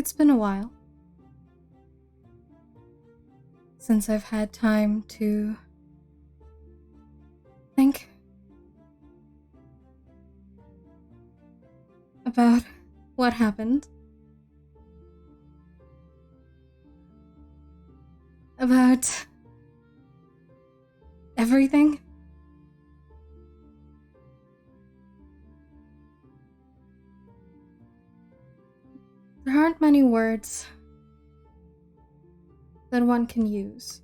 It's been a while since I've had time to think about what happened, about everything. There aren't many words that one can use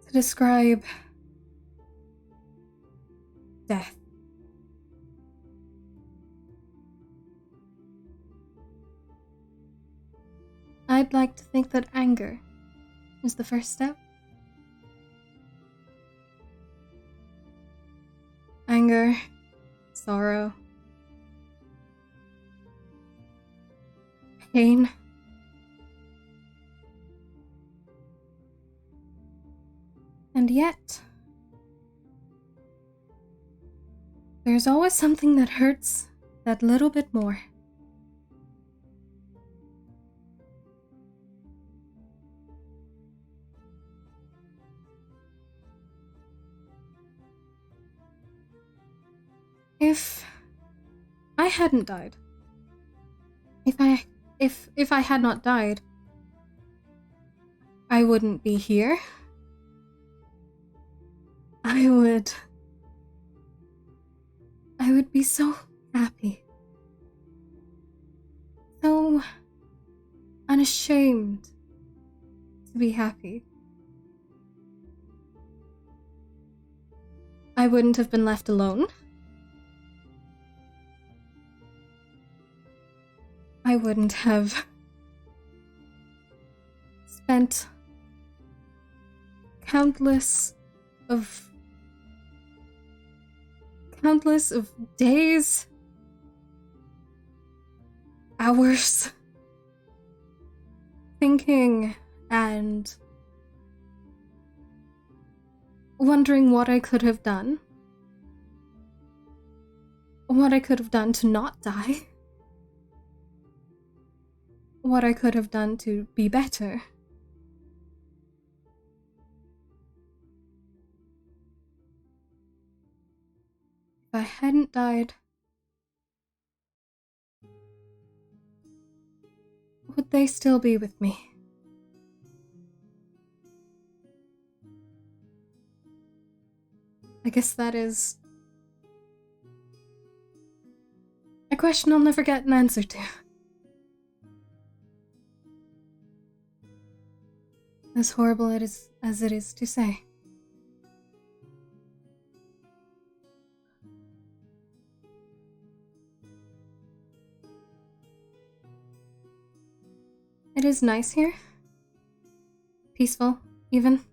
to describe death. I'd like to think that anger is the first step. Anger, sorrow, pain. And yet, there's always something that hurts that little bit more. If I hadn't died, if I had not died, I wouldn't be here. I would be so happy. So unashamed to be happy. I wouldn't have been left alone. I wouldn't have spent countless of days, hours, thinking and wondering what I could have done. What I could have done to not die. What I could have done to be better. If I hadn't died, would they still be with me? I guess that is a question I'll never get an answer to. As horrible as it is to say. It is nice here. Peaceful, even.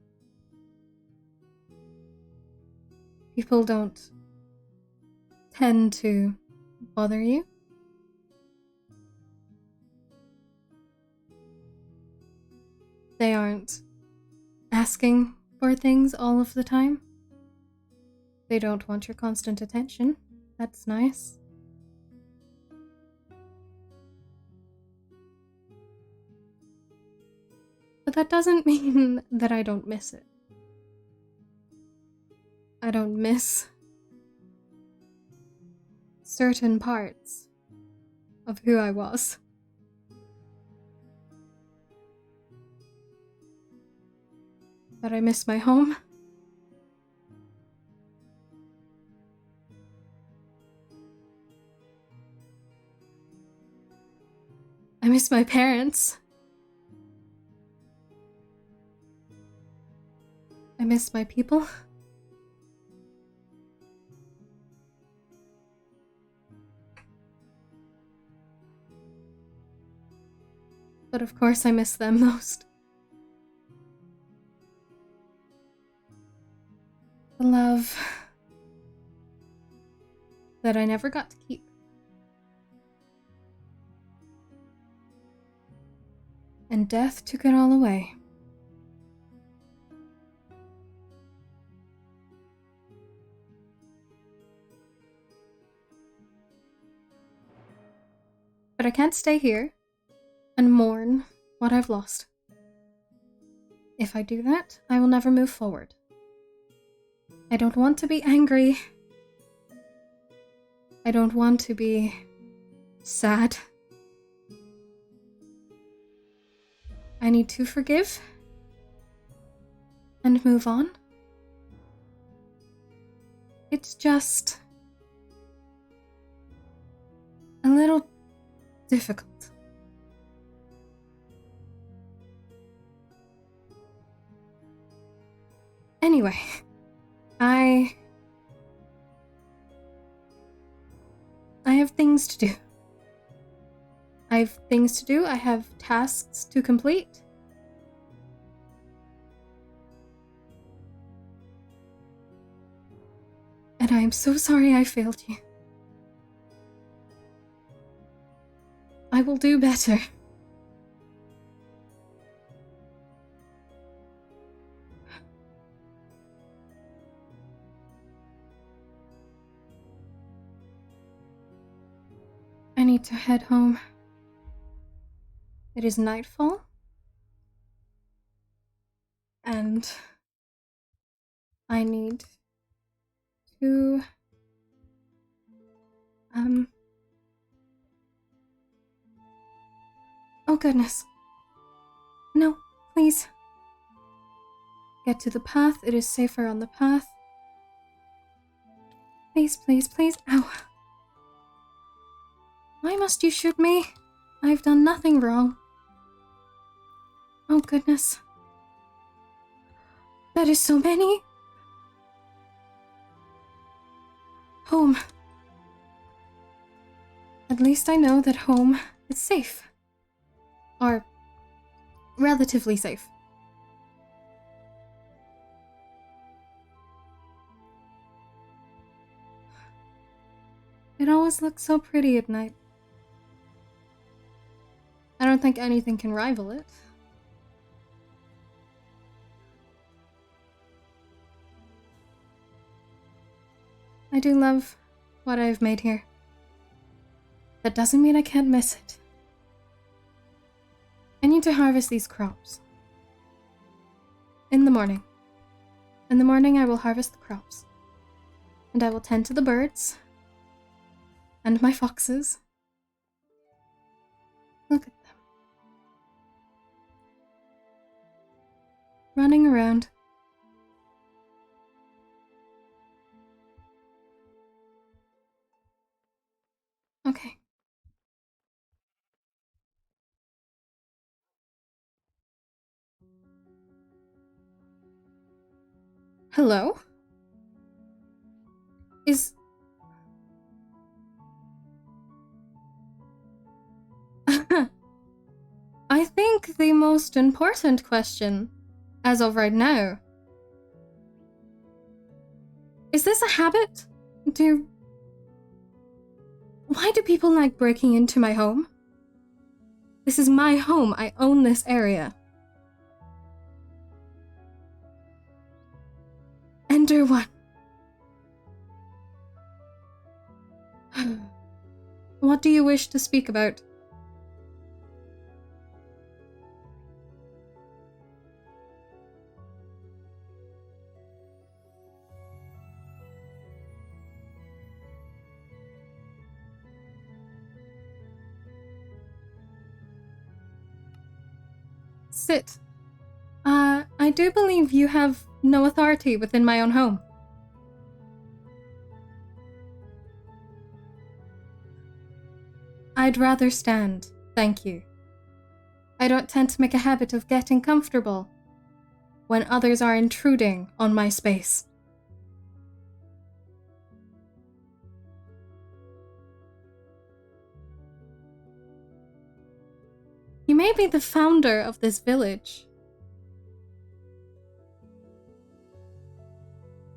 People don't tend to bother you. They aren't asking for things all of the time. They don't want your constant attention. That's nice. But that doesn't mean that I don't miss it. I don't miss certain parts of who I was. But I miss my home. I miss my parents. I miss my people. But of course I miss them most. The love that I never got to keep. And death took it all away. I can't stay here and mourn what I've lost. If I do that, I will never move forward. I don't want to be angry. I don't want to be sad. I need to forgive and move on. It's just a little difficult. Anyway, I have things to do. I have things to do. I have tasks to complete. And I am so sorry I failed you. I will do better. I need to head home. It is nightfall. And I need to oh goodness. No, please. Get to the path. It is safer on the path. Please, please, please. Ow. Why must you shoot me? I've done nothing wrong. Oh goodness. That is so many. Home. At least I know that home is safe. Or relatively safe. It always looks so pretty at night. I don't think anything can rival it. I do love what I've made here. That doesn't mean I can't miss it. I need to harvest these crops. In the morning. In the morning I will harvest the crops. And I will tend to the birds. And my foxes. Look at them. Running around. Okay. Hello? Is... I think the most important question, as of right now, is this a habit? Why do people like breaking into my home? This is my home. I own this area. Ender one. What do you wish to speak about? Sit. I do believe you have no authority within my own home. I'd rather stand, thank you. I don't tend to make a habit of getting comfortable when others are intruding on my space. You may be the founder of this village,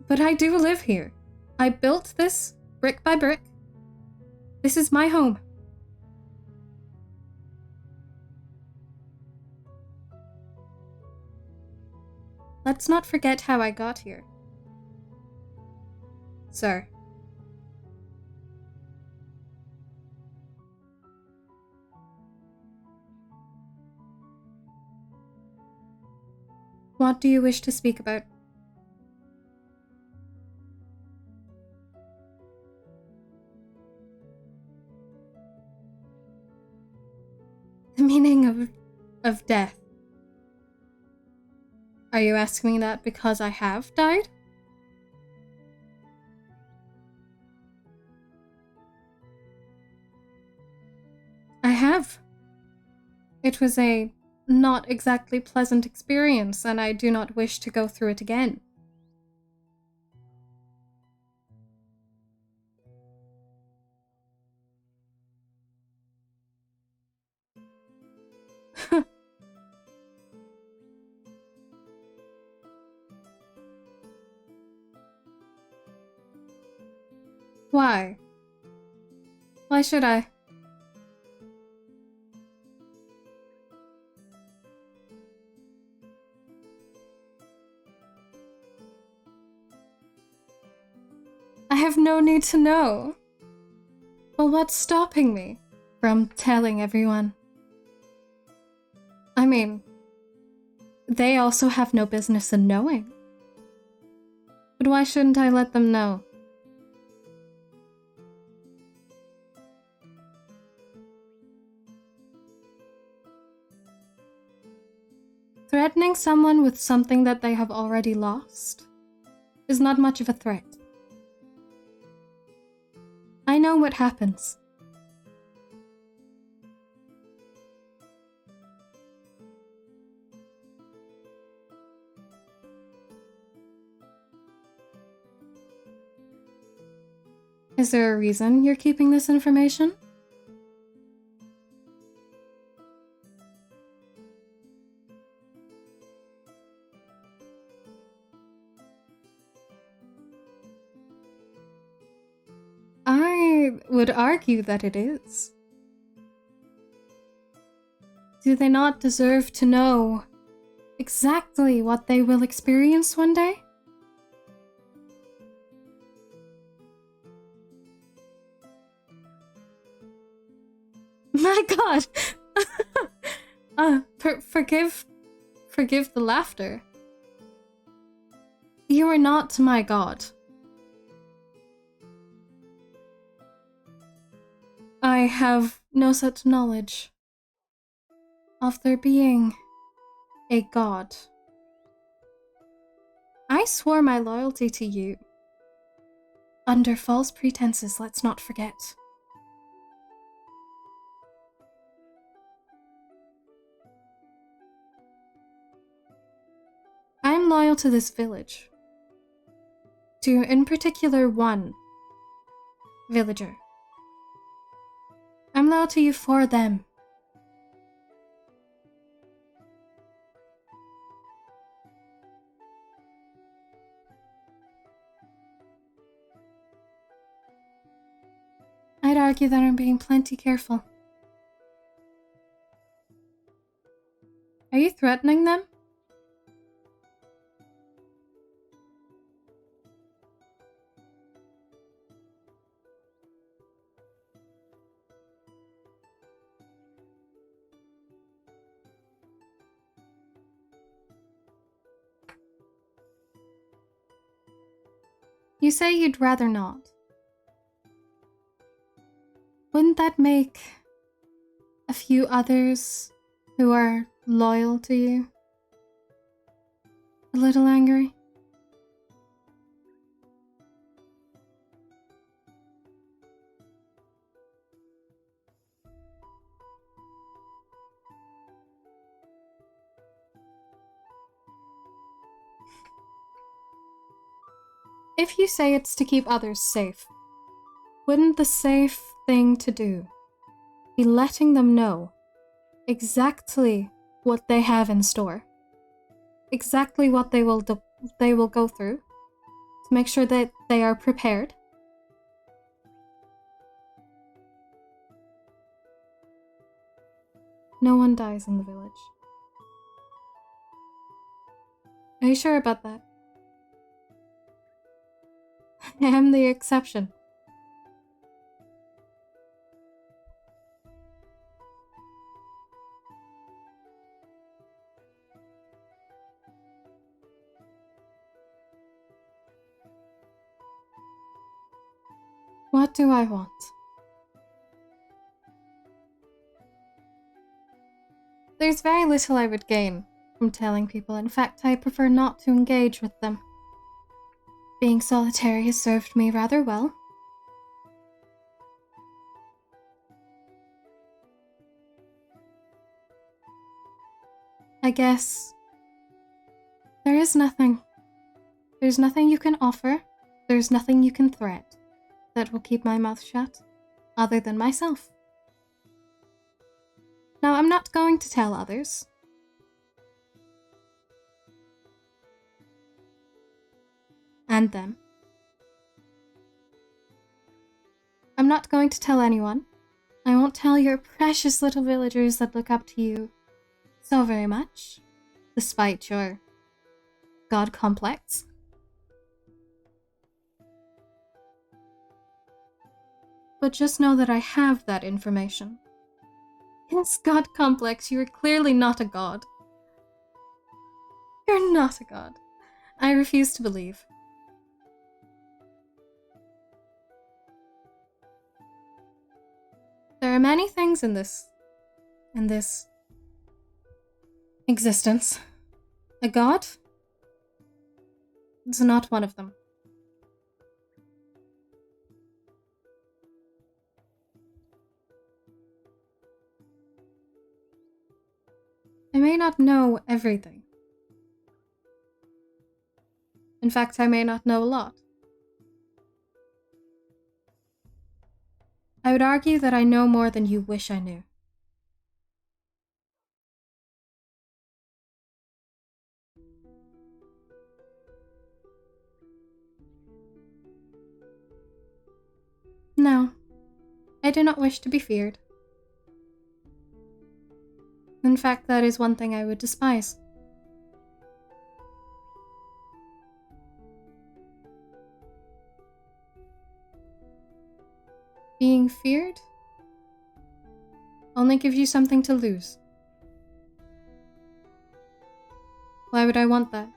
but I do live here. I built this brick by brick. This is my home. Let's not forget how I got here. Sir. What do you wish to speak about? The meaning of death. Are you asking me that because I have died? I have. It was a not exactly pleasant experience, and I do not wish to go through it again. Why? Why should I? I have no need to know. Well, what's stopping me from telling everyone? I mean, they also have no business in knowing. But why shouldn't I let them know? Threatening someone with something that they have already lost is not much of a threat. I know what happens. Is there a reason you're keeping this information? I would argue that it is. Do they not deserve to know exactly what they will experience one day? My God! Forgive the laughter. You are not my God. I have no such knowledge of there being a God. I swore my loyalty to you. Under false pretenses, let's not forget. I am loyal to this village. To, in particular, one villager. I'm loyal to you for them. I'd argue that I'm being plenty careful. Are you threatening them? You say you'd rather not. Wouldn't that make a few others who are loyal to you a little angry? If you say it's to keep others safe, wouldn't the safe thing to do be letting them know exactly what they have in store? Exactly what they will go through to make sure that they are prepared? No one dies in the village. Are you sure about that? I am the exception. What do I want? There's very little I would gain from telling people. In fact, I prefer not to engage with them. Being solitary has served me rather well. I guess there is nothing. There's nothing you can offer. There's nothing you can threat that will keep my mouth shut, other than myself. Now, I'm not going to tell others. And them. I'm not going to tell anyone. I won't tell your precious little villagers that look up to you so very much, despite your god complex. But just know that I have that information. Yes, god complex, you are clearly not a god. You're not a god. I refuse to believe. There are many things in this existence. A god is not one of them. I may not know everything. In fact, I may not know a lot. I would argue that I know more than you wish I knew. No, I do not wish to be feared. In fact, that is one thing I would despise. Being feared only gives you something to lose. Why would I want that?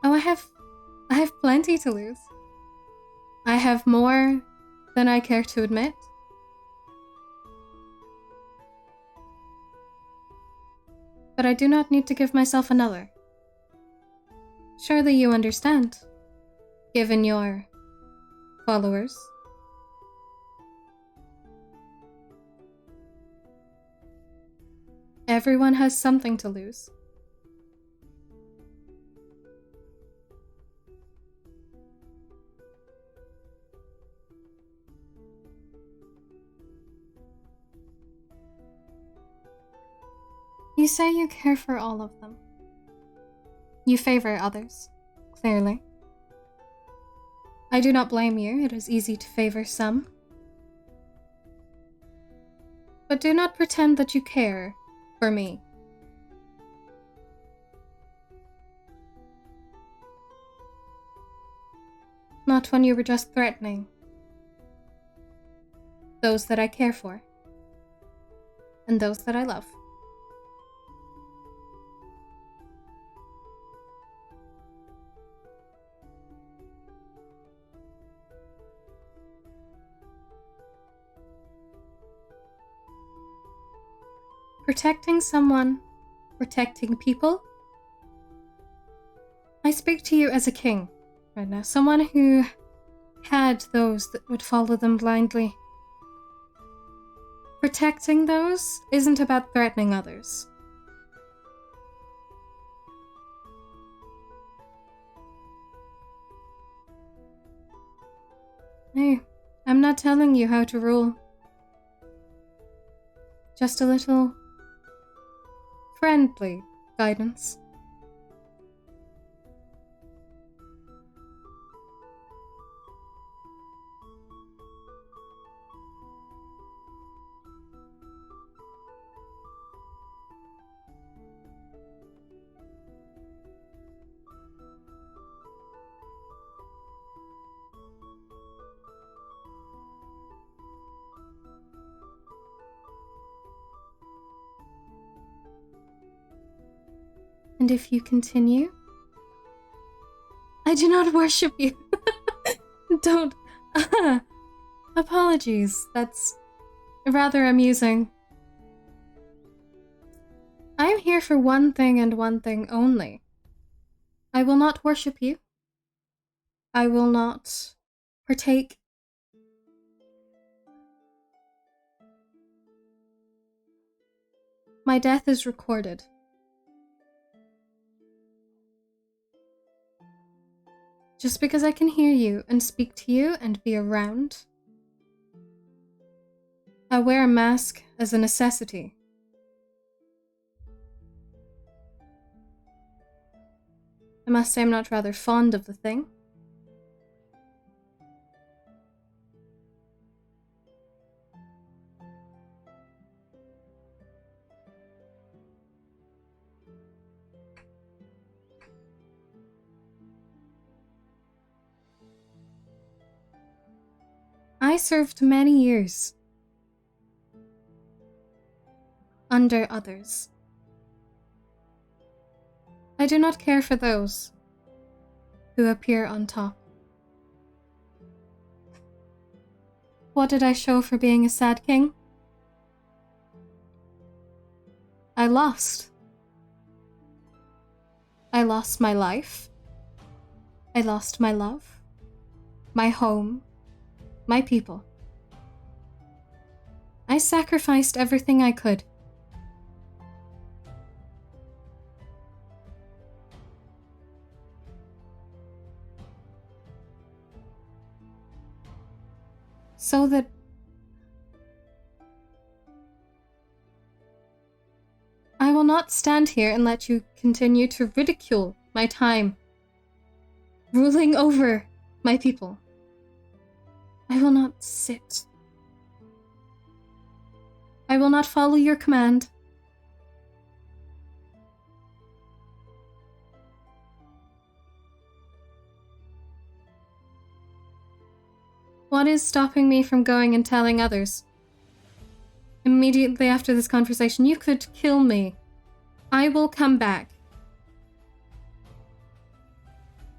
Oh, I have plenty to lose. I have more than I care to admit. But I do not need to give myself another. Surely you understand, given your followers. Everyone has something to lose. You say you care for all of them. You favor others, clearly. I do not blame you, it is easy to favor some. But do not pretend that you care for me. Not when you were just threatening those that I care for, and those that I love. Protecting someone, protecting people. I speak to you as a king right now, someone who had those that would follow them blindly. Protecting those isn't about threatening others. Hey, I'm not telling you how to rule. Just a little friendly guidance. And if you continue, I do not worship you. Don't. Apologies, that's rather amusing. I am here for one thing and one thing only. I will not worship you. I will not partake. My death is recorded. Just because I can hear you and speak to you and be around, I wear a mask as a necessity. I must say I'm not rather fond of the thing. I served many years under others. I do not care for those who appear on top. What did I show for being a sad king? I lost. I lost my life. I lost my love, my home, my people. I sacrificed everything I could. So that I will not stand here and let you continue to ridicule my time ruling over my people. I will not sit. I will not follow your command. What is stopping me from going and telling others? Immediately after this conversation, you could kill me. I will come back.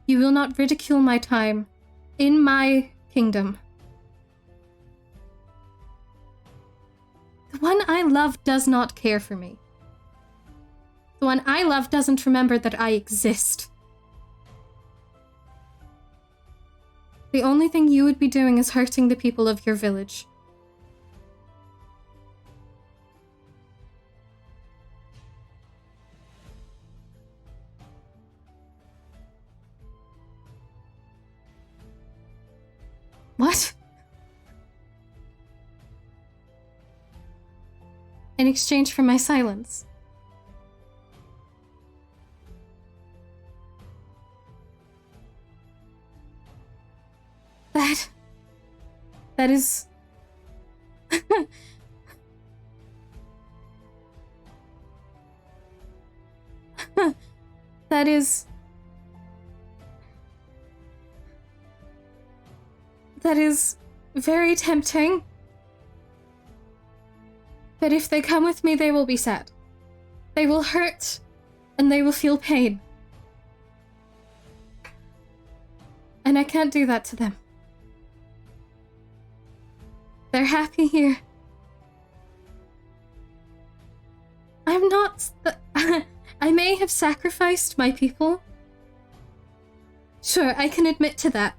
You will not ridicule my time in my kingdom. The one I love does not care for me. The one I love doesn't remember that I exist. The only thing you would be doing is hurting the people of your village. What? In exchange for my silence. That is... That is very tempting. But if they come with me, they will be sad. They will hurt, and they will feel pain. And I can't do that to them. They're happy here. I'm not... I may have sacrificed my people. Sure, I can admit to that.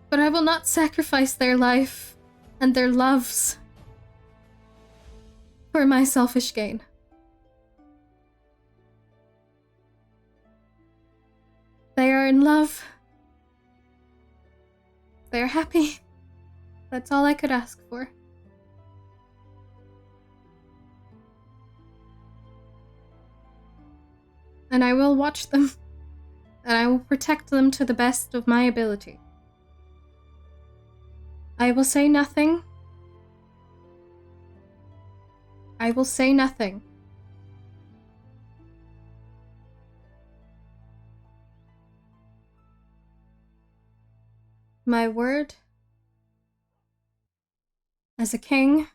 But I will not sacrifice their life and their loves for my selfish gain. They are in love. They're happy. That's all I could ask for. And I will watch them, and I will protect them to the best of my ability. I will say nothing. I will say nothing. My word as a king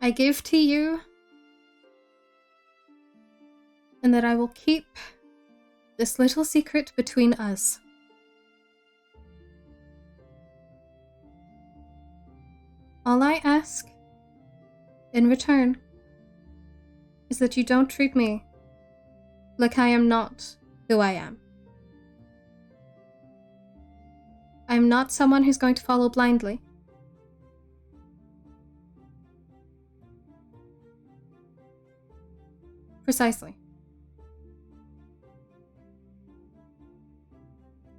I give to you, and that I will keep this little secret between us. All I ask in return is that you don't treat me like I am not who I am. I am not someone who's going to follow blindly. Precisely.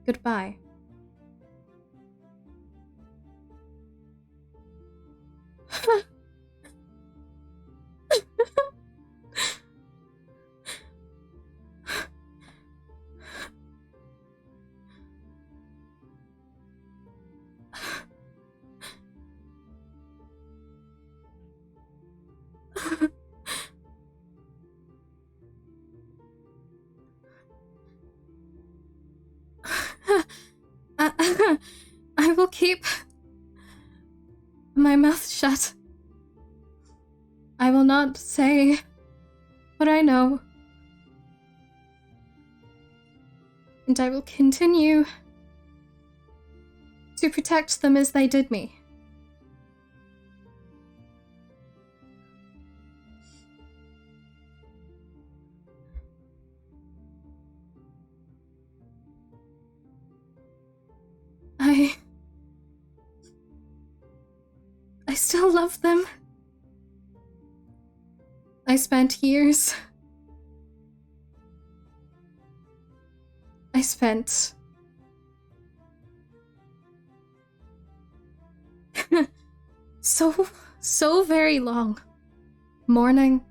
Goodbye. I will keep my mouth shut. I will not say what I know. And I will continue to protect them as they did me. I still love them. I spent years. I spent so very long mourning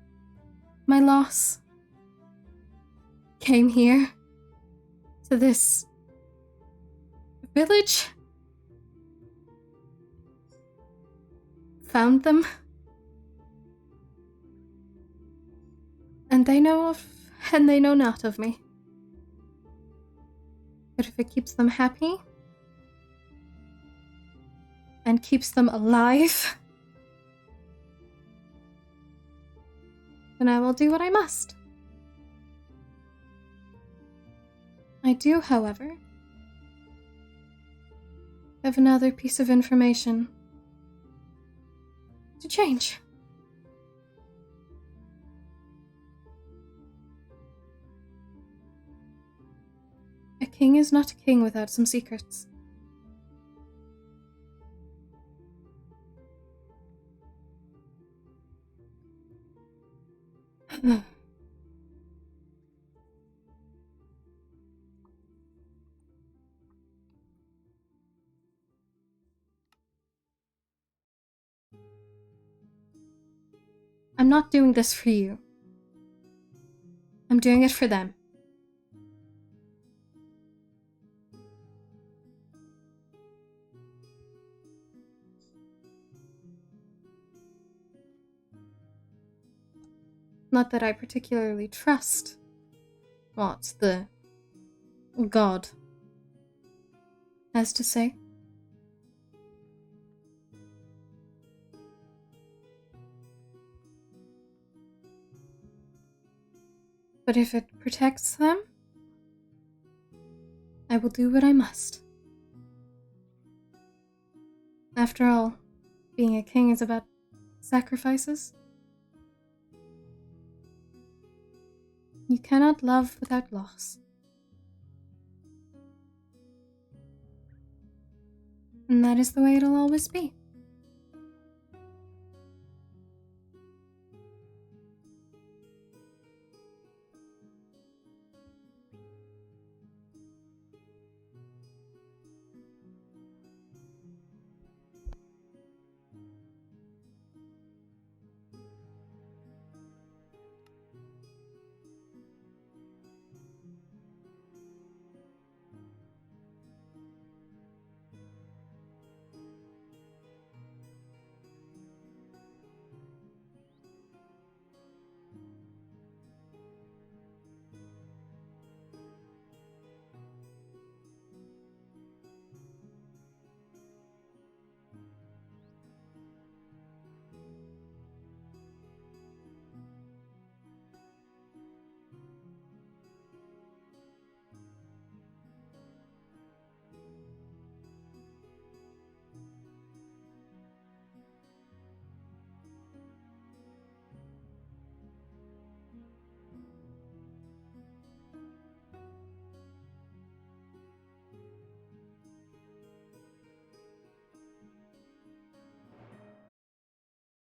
my loss. Came here to this village. Found them. And they know of, and they know not of me. But if it keeps them happy, and keeps them alive, then I will do what I must. I do, however, have another piece of information to change. A king is not a king without some secrets. I'm not doing this for you. I'm doing it for them. Not that I particularly trust what the god has to say. But if it protects them, I will do what I must. After all, being a king is about sacrifices. You cannot love without loss. And that is the way it'll always be.